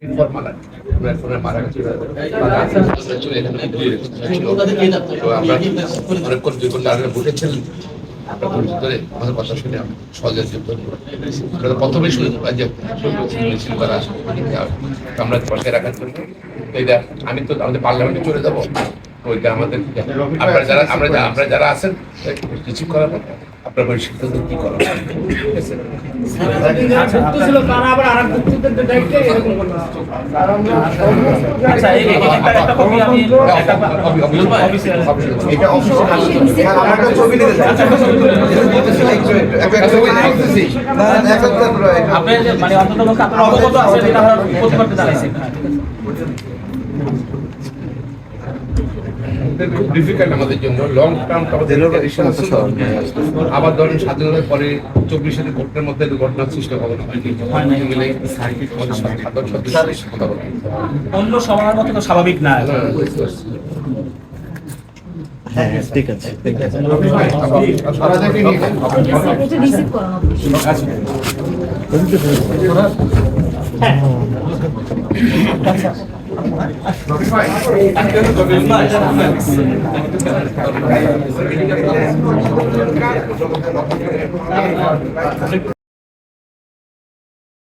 Informal আর কি। আমরা ফোনে মারা গেছে আমরা চলে এখানে তো আমরা অনেকক্ষণ 2 ঘন্টা আগে বসেছিলেন আমরা পরিচিত ধরে আমাদের কথা শুনে আমি সহজে প্রথমে শুরু যে মিছিল করা আমরা বসে রাখার জন্য এইটা আমি তো আমাদের পার্লামেন্টে চলে যাবো ওইটা আমাদের আপনারা যারা আমরা যারা আছেন রিসিভ করার পর আপনার ওই সিদ্ধান্ত কি করা ঠিক আছে খুব ডিফিকাল্ট আমাদের জন্য লং টার্ম আবার ধরেন স্বাধীনতার পরে 24 ঘটনার মধ্যে ঘটনার সৃষ্টি হবে না মিলে অন্য সবার মতো তো স্বাভাবিক না। হ্যাঁ ঠিক আছে ঠিক আছে হ্যাঁ